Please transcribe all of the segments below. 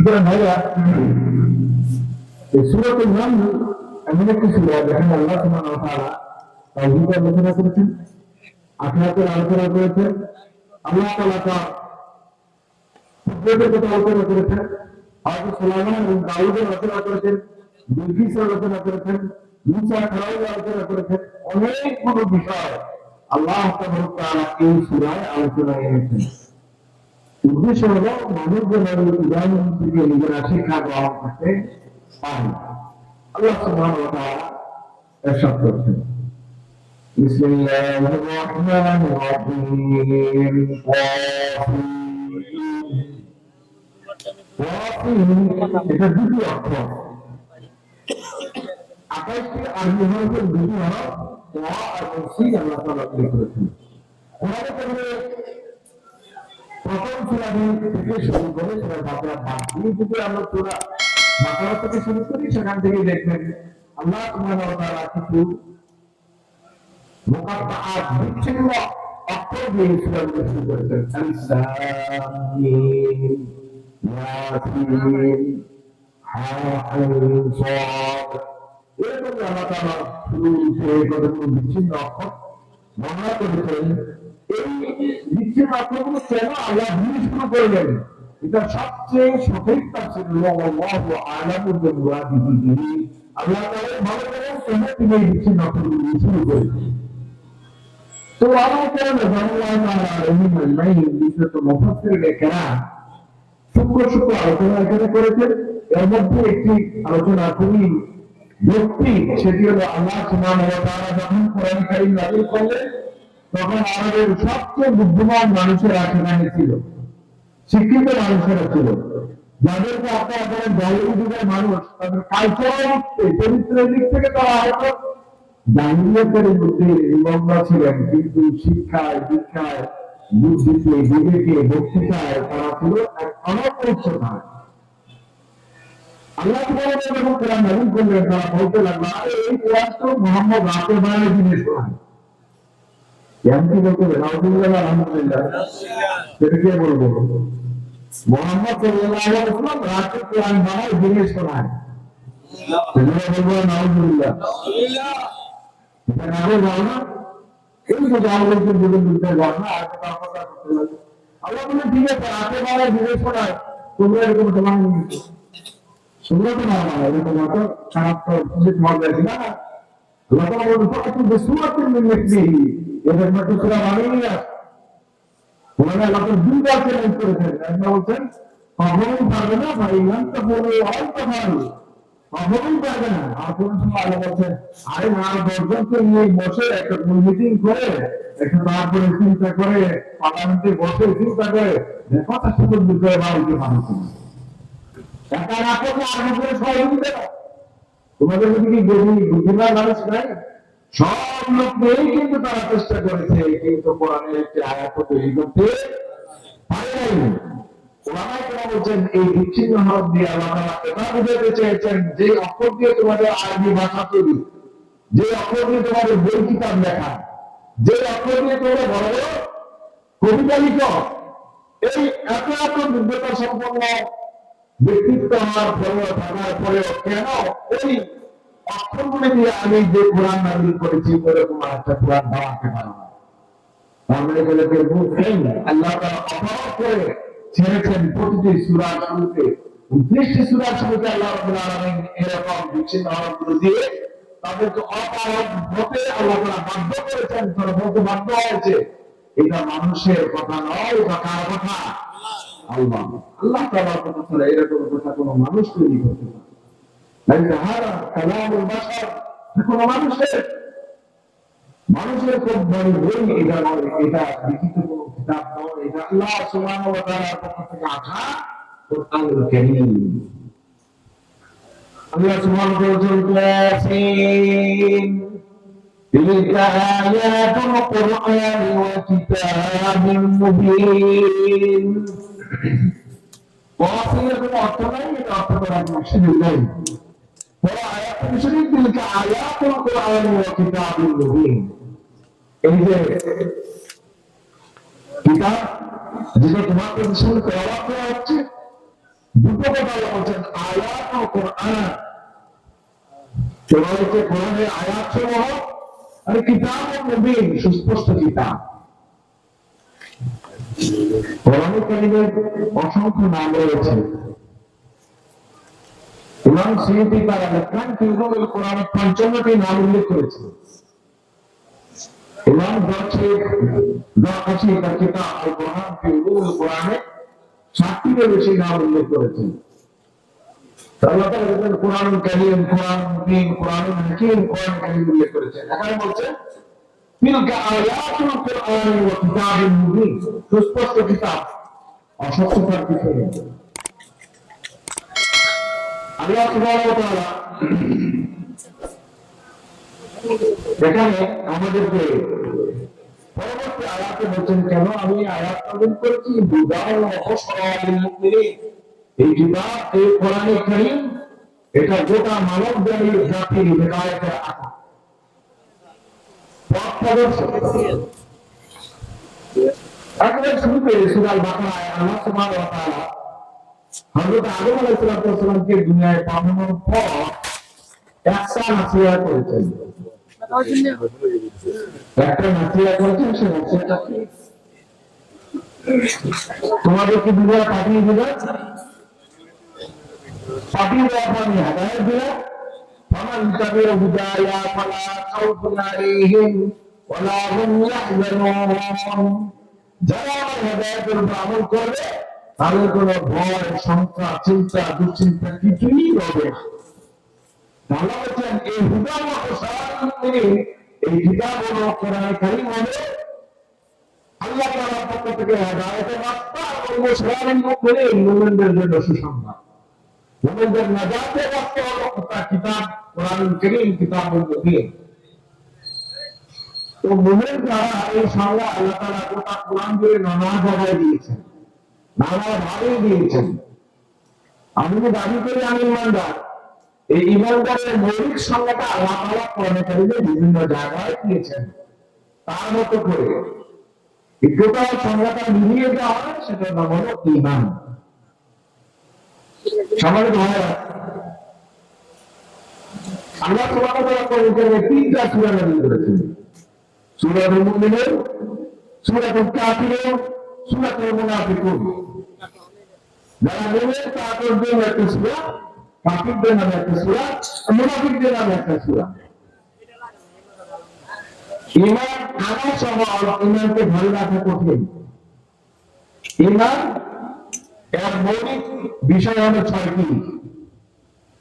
সুতরাং ভাইরা এই সূরাতুল নামল এমন একটি সূরা যেখানে আল্লাহ সুবহানাহু ওয়া তাআলা তাওহীদের আলোচনা করেছেন, আখিরাতের আলোচনা করেছেন, আল্লাহ তাআলা কুদরতের কথা আলোচনা করেছেন, হযরত সুলাইমান এবং দাউদের আলোচনা করেছেন, বিলকিসের আলোচনা করেছেন, মুসা ফেরাউনের আলোচনা করেছেন। অনেকগুলো বিষয় আল্লাহ তাআলা এই সূরায় আলোচনা এনেছেন। উদ্দেশ্য হলো মানুষ যেন উদাহরণ থেকে নিজেরা শিক্ষা গ্রহণ করতে পারে। আল্লাহ সুবহানাহু ওয়া তাআলা ইরশাদ করেছেন, বিসমিল্লাহির রাহমানির রাহিম, এটা দুটি অক্ষর, 28টি আরবি হরফের দুটি হরফ ওয়া এবং সিন আল্লাহ তাআলা উল্লেখ করেছেন। কোরআনে কারিমে প্রথম সূরা থেকে শুরু করে সূরা বাকারা বাদ দিয়ে যদি আমরা সূরা বাকারা থেকে শুরু করি, সেখান থেকে দেখবেন আল্লাহ সুবহানাহু ওয়া তাআলা কিছু মুকাত্তাআত বিচ্ছিন্ন অক্ষর দিয়ে সূরা শুরু করেছেন। আলিফ লাম মিম ইয়াসিন হামিম সাদ, এরকম আল্লাহ তাআলা শুরু করে কতগুলো বিচ্ছিন্ন অক্ষর বর্ণনা করেছেন। এই বিচ্ছিন্ন অক্ষরগুলো কেন আল্লাহ দিয়ে শুরু করলেন, এটা সবচেয়ে সঠিক তাফসীর হলো আল্লাহু আ'লামু বিমুরাদিহি। আল্লাহ তাআলা ভালো করেন কেন তিনি এই বিচ্ছিন্ন অক্ষরগুলো শুরু করেছেন। তো আল্লাহ তাআলা শুক্র আলোচনা এখানে করেছেন। এর মধ্যে একটি আলোচনা খুবই যৌক্তিক, সেটি হলো আল্লাহ সুবহানাহু ওয়া তাআলা যখন কোরআন কারীম নাযিল করলেন তখন আমাদের সবচেয়ে বুদ্ধিমান মানুষেরা সেখানে ছিল, শিক্ষিত মানুষেরা ছিল, যাদেরকে আপনারা বলেন জাহিলি যুগের মানুষ, তাদের কালচারাল চরিত্রের দিক থেকে তারা হয়তো জাহিলিয়াতের মধ্যে নিমগ্ন ছিলেন, কিন্তু শিক্ষায় দীক্ষায় বুদ্ধিতে বিবেকে বক্তৃতায় তারা ছিল এক অনন্ত উচ্চতায়। আল্লাহ যখন কোরআন নাযিল করলেন তারা বলতে লাগলো, এই কোরআন তো মুহাম্মদ রাতে বেলায় দিনে শোনায়। কি বলতে হবে? আলহামদুলিল্লাহ, আলহামদুলিল্লাহ, সেটাকে বলবো মুহাম্মদ সাল্লাল্লাহু আলাইহি ওয়াসাল্লাম রাতে কোরআন বানায় দিনে শোনায়। বলবো আলহামদুলিল্লাহ, এটা না বলো না, এই যে জাহাঙ্গীর বলেন দুইটা ঘটনা আর কথা করতে লাগে। আল্লাহ বলেন ঠিক আছে, রাতে বেলায় দিনে শোনায়, তোমরা এরকম তোমার তোমরা তো না মানে এরকম তো খারাপ তো উচিত মনে হয় না। আল্লাহ তাআলা বলেন ফাতুল বিসূরাতিন মিন মিসলিহি, এটা মাত্র সূরা মানেই না। ওনারা আল্লাহ দুইবার চ্যালেঞ্জ করেছেন। একবার বলছেন কখনোই পারবে না, ভাই ইমান তো বলে হয় তো ভালো কখনোই পারবে না। আর কোন সময় আল্লাহ বলছেন আরে না, 10 জনকে নিয়ে বসে একটা মিটিং করে একটা তারপরে চিন্তা করে পার্লামেন্টে বসে চিন্তা করে দেখো তার সুন্দর বিষয়ে বাড়িতে মানুষ একা না করলে আমাদের সহযোগিতা না। তোমাদের মধ্যে কি বুদ্ধিমান মানুষ নাই? সব লোক নিয়েই কিন্তু তারা চেষ্টা করেছে, কিন্তু কোরআনের একটি আয়াত তৈরি করতে পারে নাই। ওলামায়ে কেরাম বলছেন এই বিচ্ছিন্ন হরফ দিয়ে আল্লাহ তাআলা এটা বুঝাতে চেয়েছেন যে অক্ষর দিয়ে তোমাদের আরবি ভাষা তৈরি, যে অক্ষর দিয়ে তোমাদের বই কিতাব লেখা, যে অক্ষর দিয়ে তোমরা বড় বড় কবিতা লিখো, এই এত এত যোগ্যতা সম্পন্ন ব্যক্তিত্ব হওয়ার পরেও থাকার পরেও কেন ওই অক্ষরগুলি দিয়ে আমি যে কোরআন নাযিল করেছি ওরকম একটা কোরআন বানাতে পারো না? তাহলে আল্লাহ তাআলা অপরাধ করে ছেড়েছেন প্রতিটি সূরার শুরুতে, 29টি সূরার শুরুতে আল্লাহ রাব্বুল আলামিন এরকম বিচ্ছিন্ন হরফগুলো দিয়ে তাদেরকে অপরাধ হতে আল্লাহ তাআলা বাধ্য করেছেন। তারা বলতে বাধ্য হয়েছে এটা মানুষের কথা নয়, এটা কার কথা? আল্লাহ। আল্লাহ তাআলার কথা ছাড়া এরকম কথা কোনো মানুষ তৈরি করতে পারে না। যাহারা কালামুল বাশার, কোনো মানুষের খুব বড় বই এটা নয়, এটা লিখিত কোনো কিতাব নয়, এটা আল্লাহ সুবহানাহু ওয়া তাআলার পক্ষ থেকে আসা কোরআনুল কারীম। আল্লাহ সুবহানাহু ওয়া তাআলা বলেন তিলকা আয়াতুল কুরআনি ওয়া কিতাবিন মুবিন। ওয়াসিলের কোনো অর্থ নাই, এটা অর্থ করার মাকসাদ নাই। বড় আয়াতুল শরীফ তিলকা আয়াতুল কুরআনি ওয়া কিতাবিন মুবিন, এই যে কিতাব যেটা তোমার প্রতি সামনে তেলাওয়াত করা হচ্ছে, দুটো কথা বলছেন, আয়াত ও কোরআন। কোরআনের আয়াত সমূহ আর কিতাব মুবিন, সুস্পষ্ট কিতাব। কোরআনে কারীমের অসংখ্য নাম রয়েছে। ইমাম সুয়ুতী তার লেখেন তিরুল কোরআনে 55টি নাম উল্লেখ করেছেন। ইমাম দারকাশি তার কিতাব আল কোরআন তিরুল কোরআনে 60টিরও বেশি নাম উল্লেখ করেছেন। আল্লাহ তাআলা বলেন কোরআনুল কারীম, কোরআন মুবিন, কোরআনুল হাকীম, কোরআন কারীম উল্লেখ করেছেন। এখানে বলছে তিলকা আয়াতুল কোরআন ওয়া কিতাবিন মুবিন, সুস্পষ্ট কিতাব, অসত্যতার কিছু নেই। আল্লাহ সুবহানাহু ওয়া তাআলা এখানে আমাদেরকে পরবর্তী আয়াতে বলছেন, কেন আমি আয়াত নাযিল করেছি হুদাও ওয়া বুশরা লিল মুমিনিন। এই কিতাব, এই কোরআনে কারীম, এটা গোটা মানব জাতির হেদায়েতের আশা, পথ প্রদর্শক। একবার শুরুতে সূরা আল বাকারায় আল্লাহ সুবহানাহু ওয়া তাআলা হযরত আদম আলাইহিস সালামকে দুনিয়ায় পাঠানোর পর একটা নসিহত করেছেন। একটা নসিহত করেছেন, সে নসিহতটা কি? তোমাদেরকে দুনিয়া পাঠিয়ে দিল, পাঠিয়ে দেওয়ার পর আমি হেদায়েত দিলাম। ফামান তাবিআ হুদায়া ফালা খাউফুন আলাইহিম ওয়ালা হুম ইয়াহজানুন। যারা আমার হেদায়েতের উপর আমল করবে তাদের কোনো ভয়, শঙ্কা, চিন্তা, দুশ্চিন্তা কিছুই হবে না। আল্লাহ বলেন এই হুদা ওয়া বুশরা মুমিনিন, এই কিতাব হলো কোরআনে কারীম হবে আল্লাহ তাআলার পক্ষ থেকে হেদায়েতের রাস্তা এবং বুশরা মুমিনিন, মুমিনদের জন্য সুসংবাদ। মুমিনদের নাজাতের রাস্তা হলো কিতাব কোরআনুল কারীম, কিতাবুল মুবিন। তো মুমিন যারা, এই সংজ্ঞা আল্লাহ তাআলা গোটা কোরআন জুড়ে নানা জায়গায় দিয়েছেন, নানা ভাবে দিয়েছেন। আমি যে দাবি করি আমি ইমানদার, এই ইমানদারের মৌলিক সংজ্ঞাটা আল্লাহ তাআলা কোরআনে কারীমে বিভিন্ন জায়গায় দিয়েছেন তার মতো করে। এই টোটাল সংজ্ঞাটা মিলিয়ে দেওয়া হয়, সেটার নাম হলো ঈমান। সম্মানিত ভাইরা, আল্লাহ সুবহানাহু ওয়া তাআলা কোরআনে তিনটা সূরা নাযিল করেছেন: সূরাতুল মুমিনুন, সূরাতুল কাফিরুন, সূরাতুল মুনাফিকুন। যারা মুমিন তাদের জন্য একটা সূরা, কাফিরদের নামে একটা সূরা, মুনাফিকদের নামে একটা সূরা। ঈমান আনা সহজ, ঈমানকে ধরে রাখা কঠিন। ঈমান এর মৌলিক বিষয় হলো 6টি।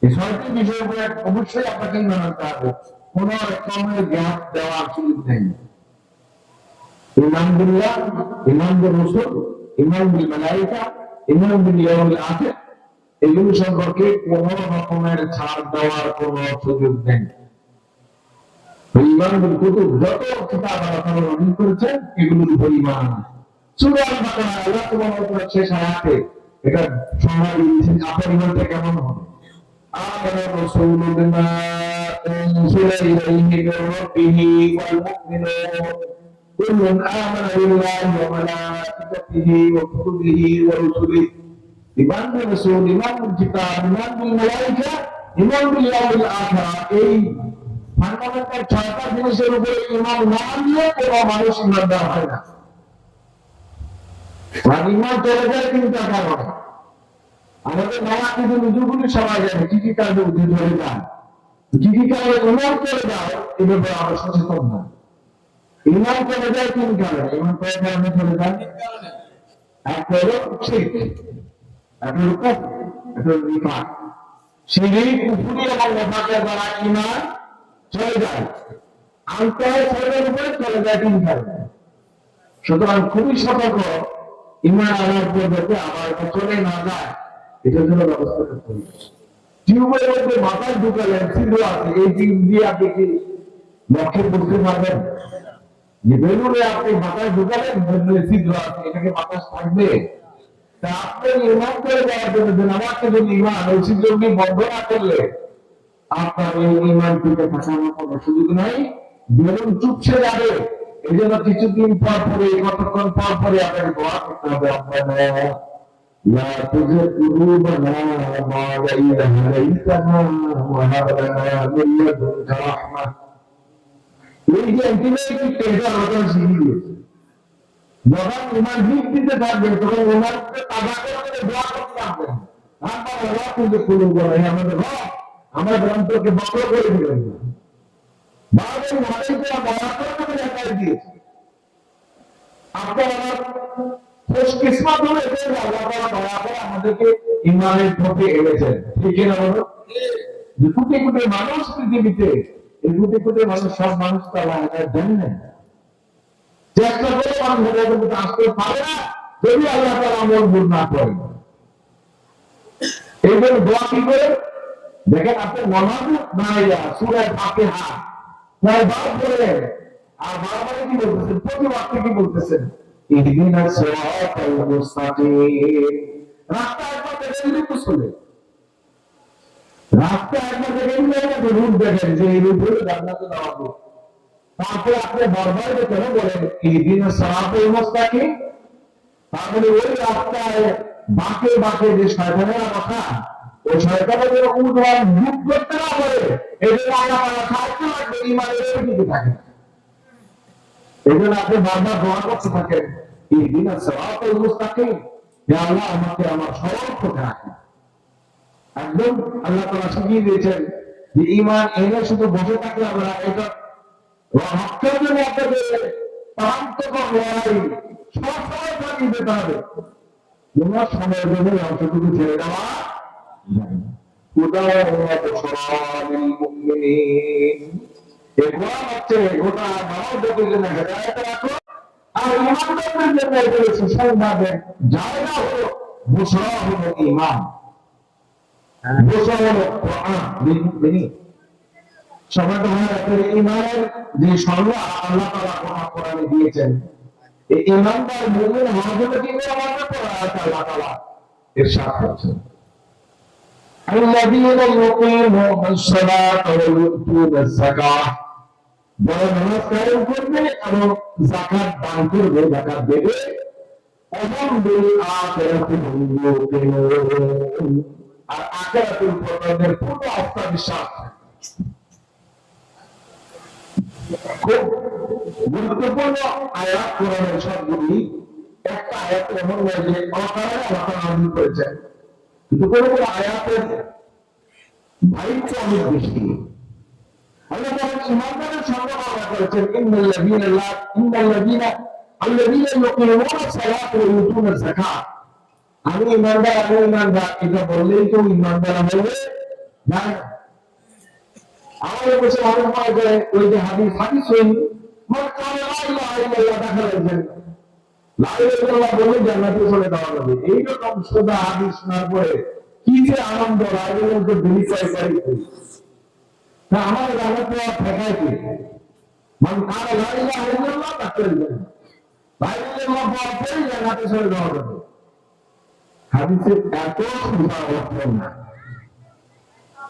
এই 6টি বিষয়ের উপরে অবশ্যই আপনাকে ঈমান আনতে হবে, কোনো রকমের গ্যাপ দেওয়ার সুযোগ নেই। ঈমান বিল্লাহ, ঈমান বির রাসূল, ঈমান বিল মালায়েকা, ঈমান বিল ইয়াউমিল আখির, এগুলো সম্পর্কে কোন রকমের ছাড় দেওয়ার কোন সুযোগ নেই। ঈমান বিল কুতুব, যত কিতাব আল্লাহ তাআলা নাযিল করেছেন এগুলোর উপর ঈমান। সূরা আল বাকারা আল্লাহ সুবহানাহু ওয়া তাআলা শেষ আয়াতে এটা সংজ্ঞা দিয়েছেন আপনার ঈমানটা কেমন হবে। আমানা রাসূলু বিমা উনজিলা ইলাইহি মির রাব্বিহি ওয়াল মুমিনুন কুল্লুন আমানা বিল্লাহি ওয়া মালাইকাতিহি ওয়া কুতুবিহি ওয়া রুসুলিহি। ঈমান বির রাসূল, ঈমান বিল কিতাব, ঈমান বিল মালায়েকা, ঈমান বিল ইয়াউমিল আখির, এই ফান্ডামেন্টাল 6টা জিনিসের উপরে ঈমান না আনলে কোনো মানুষ ঈমানদার হয় না। আর ঈমান চলে যায় 3টা কারণে। আমাদের নয়া কিছু নিজগুলি সবাই জানে কি কি কারণে উঠে চলে যায়, কি কি কারণে ঈমান চলে যায়, এ ব্যাপারে আমরা সচেতন না। ঈমান চলে যায় 3 কারণে। ঈমান কয় কারণে চলে যায়? একটা হলো শিরক, একটা হলো কুফর, একটা হলো নিফাক। শিরক, কুফরি এবং নিফাকের দ্বারা ঈমান চলে যায়। আনতে হয় 6টার উপরে, চলে যায় 3 কারণে। সুতরাং খুবই সতর্ক, ঈমান আনার পর যাতে আবার চলে না যায়, এটার জন্য ব্যবস্থা করতে হবে। টিউবের মধ্যে মাথায় ঢুকালেন, ছিদ্র আছে, এই টিউব দিয়ে আপনি কি লক্ষ্যে বুঝতে পারবেন? যে বেলুনে আপনি মাথায় ঢুকালেন, বেলুনে ছিদ্র আছে, এটাকে বাতাস থাকবে? তা আপনি ঈমান করে দেওয়ার জন্য আমাকে যদি ঈমান ওই ছিদ্রকে বন্ধ না করলে আপনার এই ঈমান টিকে থাকার কোনো সুযোগ নাই, বেলুন চুপসে যাবে। এই জন্য কিছুদিন পর পরে, কতক্ষণ পর পরে আপনাকে দোয়া করতে হবে। لا تزغ قلوبنا بعد إذ هديتنا وهب لنا من لدنك رحمة এই যে অ্যান্টিবায়োটিক টেস্টার ওটা শিখিয়ে দিয়েছে যখন ওনার দিক দিতে থাকবেন তখন ওনারকে তাজা করে দোয়া করতে থাকবেন আমরা ওরা কিন্তু শুরু করে আমাদের আমার গ্রন্থকে বন্ধ করে দিবেন বারবার ওনাদেরকে দয়া করে দেখাই দিয়েছে আপনারা খুশকিসমত হলে আল্লাহ তাআলা দয়া করে আমাদেরকে ঈমানের পথে এনেছেন ঠিক না বলো যে কোটি কোটি মানুষ পৃথিবীতে এই কোটি কোটি মানুষ সব মানুষ তো আল্লাহ জানেন না চেষ্টা করে মানুষ হেদায়েতের আসতে পারে না যদি আল্লাহ তাআলা আমল ভুল না করে এই জন্য দোয়া কি করে দেখেন আপনি নামাজ না সূরা ফাতিহা কয়বার পড়লেন আর বারবার কি বলতেছেন প্রতি ওয়াক্তে কি বলতেছেন ইহদিনাস সিরাতাল মুস্তাকিম রাস্তা একবার দেখে দিলে তো চলে রাস্তা একবার দেখে দিলে না রুট দেখেন যে এই রুট হলো জান্নাতে যাওয়ার রুট তারপরে আপনি বারবার কেন বলেন ইহদিনাস সিরাতাল মুস্তাকিম তাহলে ওই রাস্তায় বাঁকে বাঁকে যে শয়তানের কথা ওই শয়তানের যেন উদ্ধার মুখ করতে না পারে এই জন্য আল্লাহ সাহায্য লাগবে ইমানের দিকে থাকে এই জন্য আপনি বারবার দোয়া করতে থাকেন ইহদিনাস সিরাতাল মুস্তাকিম হে আল্লাহ আমাকে আমার সরল পথে রাখুন একদম আল্লাহ তাআলা শিখিয়ে দিয়েছেন যে ঈমান এনে শুধু বসে থাকলে আমরা এটা রক্ষার জন্য আপনাদের প্রান্তকর লড়াই সবসময় থাকি যেতে হবে তোমার সময়ের জন্য অংশটুকু ছেড়ে দেওয়া উদাহরণত সরালিল মুমিনিন এগুলা হচ্ছে গোটা মানব জাতির জন্য হেদায়েত রাখো আর ইমানদারদের জন্য এগুলো সুসংবাদের জায়গা হলো বুশরা হলো ঈমান বুশরা হলো কোরআন বিনি সমাজ হয় ঈমানের যে সংজ্ঞা আল্লাহ তাআলা কোরআনে দিয়েছেন এই ঈমানদার মুমিন হওয়ার জন্য কি করে আমাদের পড়া আছে আল্লাহ তাআলা ইরশাদ করেছেন الذين يقيمون الصلاة ويؤتون الزكاة যারা নামাজ কায়েম করবে এবং যাকাত দান করবে যাকাত দেবে এবং বিল আখিরাতি হুম ইউকিনুন আর আখিরাতের উপর তাদের পূর্ণ আস্থা বিশ্বাস খুব গুরুত্বপূর্ণ আয়াত কোরআনের সবগুলি একটা আয়াত এমন নয় যে অকারণে আল্লাহ নাযিল করেছেন কিন্তু কোনো কোনো আয়াতের দায়িত্ব অনেক বেশি আল্লাহ তাআলা ঈমানদারের সঙ্গে বর্ণনা করেছেন আল্লাযীনা ইউকিমুনা সালাতা ওয়া ইউতুনা যাকাত আমি ঈমানদার এটা বললেই তো ঈমানদার হবে না আমাদের কাছে অনেক সময় করে ওই যে হাদিস হই মান কালা লা ইলাহা ইল্লাল্লাহ দাখালাল জান্নাহ লা ইলাহা ইল্লাল্লাহ বলে জান্নাতে চলে যাওয়া যাবে এইরকম সোজা হাদিস শোনার পরে কি যে আনন্দ রাজনীতির যে বিনিময় করি না আমাদের জান্নাতে ঠেকায় কি মান কালা লা ইলাহা ইল্লাল্লাহ দাখালাল জান্নাহ লা ইলাহা ইল্লাল্লাহ বলে জান্নাতে চলে যাওয়া যাবে হাদিসের এত সোজা অর্থ না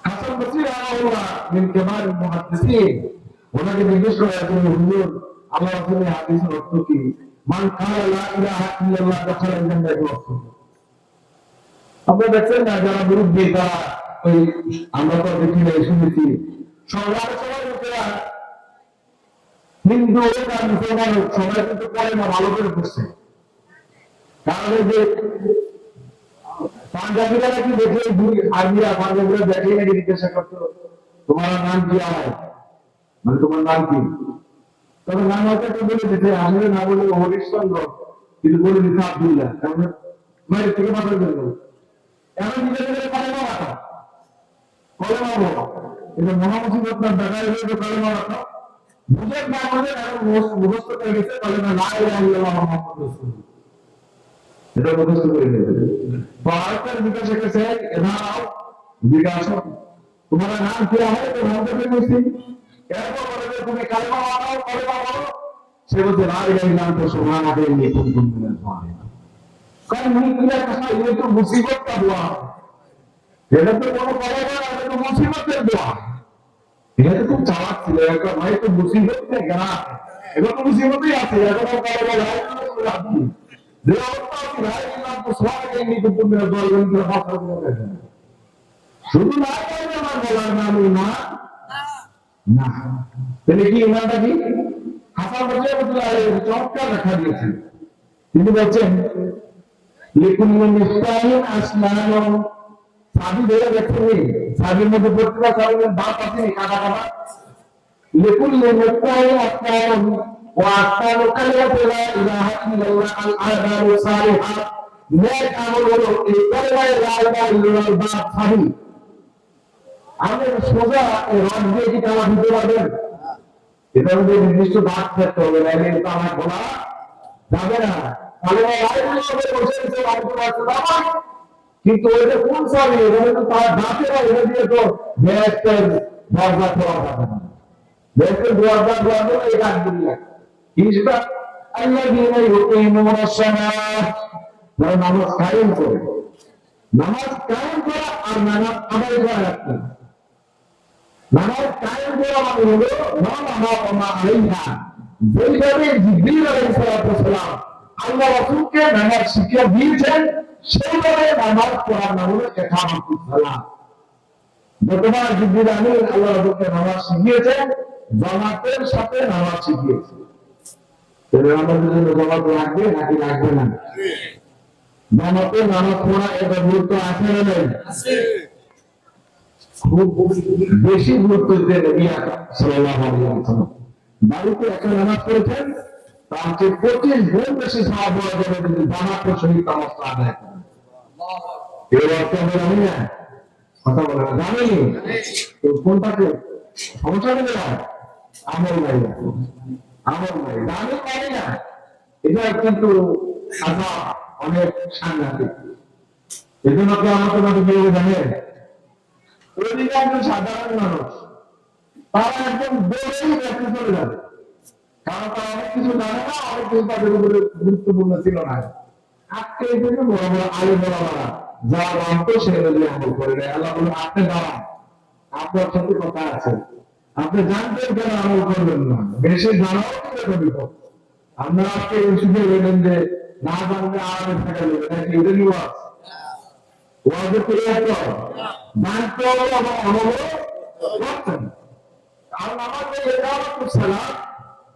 হাসান বসরি রাহিমাহুল্লাহ মিন কিবার মুহাদ্দিসিন ওনাকে জিজ্ঞেস করা হয়েছিল হুজুর আল্লাহ রাসূলের হাদিসের অর্থ কি মান কালা লা ইলাহা ইল্লাল্লাহ দাখালাল জান্নাহ এর অর্থ আপনারা দেখছেন না যারা মুরব্বি তারা ওই আমরা তো দেখি না শুনেছি সবার সবার লোকেরা হিন্দু হোক আর মুসলমান হোক সবাই কিন্তু পড়ে না ভালো করে পড়ছে কারণ যে পাঞ্জাবিরা কি দেখে আর্মিরা পাঞ্জাবিরা দেখে নাকি জিজ্ঞাসা করতো তোমার নাম কি হয় মানে তোমার নাম কি তবে নাম হয়তো বলে দিতে আমি না বলে হরিশচন্দ্র কিন্তু বলে দিতে আব্দুল্লাহ কারণ মায়ের থেকে মাথার জন্য এমন নিজেদের কলেমা রাখা কলেমা বলো এটা মহামুসিবত না দেখা হয়ে কলেমা রাখা বুঝে না আমাদের এখন মুখস্থ করে গেছে কলেমা লা ইলাহা ইল্লাল্লাহ মুহাম্মাদুর রাসূলুল্লাহ এটা মুখস্থ করে নিতে বারবার জিজ্ঞাসা করছে এনাও জিজ্ঞাসা তোমার নাম কি হয় তো নাম তো বলছি এরপর বলে তুমি কালেমা বানাও কলেমা বলো সে বলছে লা ইলাহা ইল্লাল্লাহ তো সুবহানাল্লাহি ওয়া কুনতুম মিনাল জালিমিন কারণ মুমিনরা কথা এটা তো মুসিবত का दुआ এটা তো কোনো কলেমা না এটা তো মুসিবতের দোয়া এটা তো খুব চালাক ছিল একটা ভাই তো মুসিবত নে গরা এটা তো মুসিবতই আছে এটা তো কলেমা নাই যে অবস্থা আছে ভাই নাম তো সোয়াকে নিকুতুম মিনাল যালিমিন করে ভাষা বলে শুধু না বললে আমার বলার নাম ইমান না। তাহলে কি ইমানটা কি? হাসান বসরি রাহমাতুল্লাহ আলাইহি চমৎকার ব্যাখ্যা দিয়েছেন। তিনি বলছেন লিকুল্লি মিফতাহিন আসনানুন, সাবি ধরে দেখেন সাবির মধ্যে প্রত্যেকটা সাবির দাঁত আছে কাটা কাটা। লিকুল্লি মিফতাহিন আসনানুন ওয়া আসনানু কালিমাতু লা ইলাহা ইল্লাল্লাহ আল আমালু সালিহা, নেক আমল হলো এই কালিমা লা ইলাহা ইল্লাল্লাহর দাঁত সাবি। আপনি সোজা এই রড দিয়ে কি কালা দিতে পারবেন? এটা মধ্যে নির্দিষ্ট দাঁত থাকতে হবে, নাহলে এটা আমার বলা যাবে না। কালিমা লা ইলাহা ইল্লাল্লাহ বসে দিতে পারবেন, কিন্তু এটা কোন সাবি? এটা তো তার দাঁতে না, এটা দিয়ে তো বেহেশতের দরজা খোলা যাবে না। বেহেশতের দরজা খোলা যাবে এই কাজগুলি লাগে। কি সেটা? আল্লাযীনা ইউকিমুনাস সালাত, যারা নামাজ কায়েম করে। নামাজ কায়েম করা আর নামাজ আদায় করা একটা। নামাজ কায়েম করা মানে হলো নামাজ আলাইহা, যেইভাবে জিবরিল আলাইহিস সালাম আল্লাহ রাসূলকে নামাজ শিখিয়ে দিয়েছেন সেইভাবে নামাজ পড়ার নাম হলো ইকামাতুস সালাত। যতবার জিবরিল আমিন আল্লাহ রাসূলকে নামাজ শিখিয়েছেন, জামাতের সাথে নামাজ শিখিয়েছেন। তাহলে আমাদের জন্য জামাত লাগবে নাকি লাগবে না? জামাতে নামাজ পড়া এটা গুরুত্ব আছে না নেই? আছে। খুব বেশি গুরুত্ব দিতে নবী সাল্লাল্লাহু আলাইহি ওয়াসাল্লাম বাড়িতে একটা নামাজ পড়েছেন, তার চেয়ে 25 গুণ বেশি সওয়াব পাওয়া যাবে যদি জামাতের সহিত নামাজটা আদায় করেন। এর অর্থ আমরা জানি না, কথা বলে না, জানি তো কোনটাকে সমস্যা নেই না, আমল নাই, আমল নাই, জানি পারি না, এটা কিন্তু অনেক সাংঘাতিক। এই জন্য কি আমাদের মধ্যে কেউ জানেন? অধিকাংশ সাধারণ মানুষ তারা একদম দৌড়েই ব্যক্তি চলে যাবে, কারণ তারা অনেক কিছু জানে না, অনেক কিছু তাদের উপরে গুরুত্বপূর্ণ ছিল না। আজকে এই জন্য বড় বড় আলে বড়রা যা জানতো সেগুলো দিয়ে আমল করে নেয়। আল্লাহ বলে আপনি দাঁড়ান, আপনার সাথে কথা আছে, আপনি জানতেন কেন আমল করবেন না? বেশি জানাও কিন্তু বিপদ। আপনারা আজকে সুযোগ বললেন যে না জানলে আরামে থাকা যাবে নাকি? এটা নিয়ে ওয়াজে করে জানতে হবে এবং আমল করতেন। কারণ আমাদের ইকামাতুস সালাত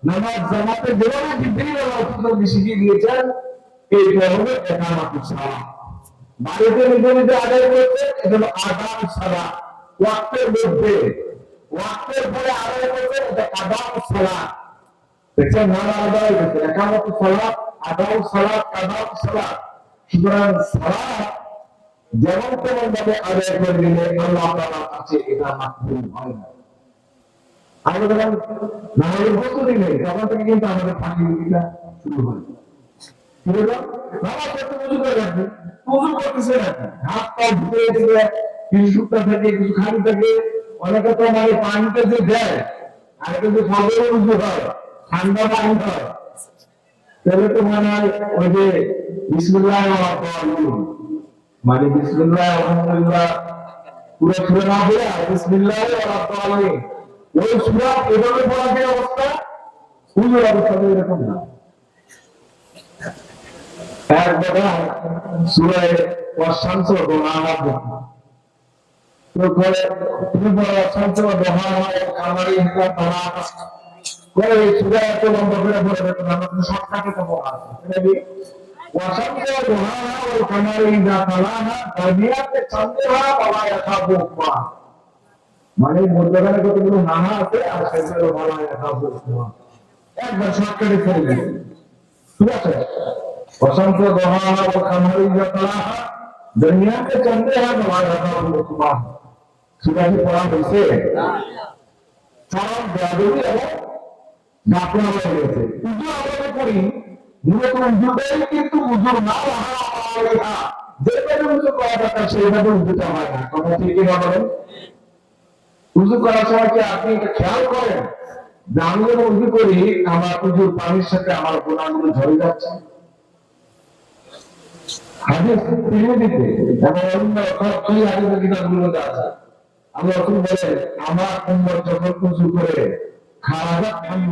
নামাজ জামাতে যেভাবে জিবরিল আলাইহিস সালাম শিখিয়ে দিয়েছেন, এইটা হলো ইকামাতুস সালাত। বাড়িতে নিজে নিজে আদায় করতেন, এটা হলো আদাউস সালাত। ওয়াক্তের মধ্যে ওয়াক্তের পরে আদায় করতেন, এটা কাদাউস সালাত। দেখছেন নানা আদায় করতেন, ইকামাতুস সালাত, আদাউস সালাত, কাদাউস সালাত। সুতরাং সালাত যেমন তেমন ভাবে আদায় করে দিলে আল্লাহ তাআলার কাছে এটা মাকবুল হয় না। আমরা যখন নামাজের প্রস্তুতি নেই তখন থেকে কিন্তু আমাদের ফাঁকিটা শুরু হয়। নামাজ পড়তে উযু করে রাখবে, উযু করতেছে নাকি, হাত পা ধুয়ে দিলে কিছু শুকনা থাকে কিছু খালি থাকে, অনেকে তো মানে পানিতে যে দেয় আর কিন্তু ফজরের উযু হয়, ঠান্ডা পানি হয়, তাহলে তো মানে ওই যে বিসমিল্লাহির রহমানির মানে বিসমিল্লাহ আলহামদুলিল্লাহ পুরো সূরা না পড়ে বিসমিল্লাহির রহমানির ওই সূরা এভাবে পড়া যে অবস্থা, উযুর অবস্থা এরকম না। একবার সূরা ওয়াশ-শামস ওয়া দুহাহা তো করে তুমি বড় শামস ওয়া দুহাহা কামারি ইনকা তালাক করে এই সূরা এত লম্বা করে পড়বে না, আমরা শর্টকাটে তো পড়া আছে। এটা কি ওয়াশ-শামস ওয়া দুহাহা ওয়াল কামারি ইনকা তালাহা দাবিয়াতে চাঁদেরা বাবা ইয়াখাবু মা, মানে মধ্যখানে কতগুলো নানা আছে আর সেগুলো বাবা ইয়াখাবু মা, একবার শর্টকাটে পড়ে গেছে। ঠিক আছে, वसंत दोहा और कमरी जतला दुनिया के चंदे हैं हमारा हुक्मा सूरज पढ़ा वैसे सारा बेदबी है गापना हो गए उजू আমাদের করি মূলত উজুটাই কিন্তু উজুর না হওয়া যেভাবে উজু করা দরকার সেইভাবে উজুটা হয় না। কথা ঠিক না বলেন? উজু করার সময় কি আপনি এটা খেয়াল করেন যে আমি যখন উজু করি আমার উজুর পানির সাথে আমার গুনাহগুলো ঝরে যাচ্ছে? হাদিস তিরমিজিতে এবং অন্য সবগুলি হাদিসের কিতাবগুলোতে আছে। আল্লাহ রাসূল বলেন আমার উম্মত যখন উযু করে খারাপ আমি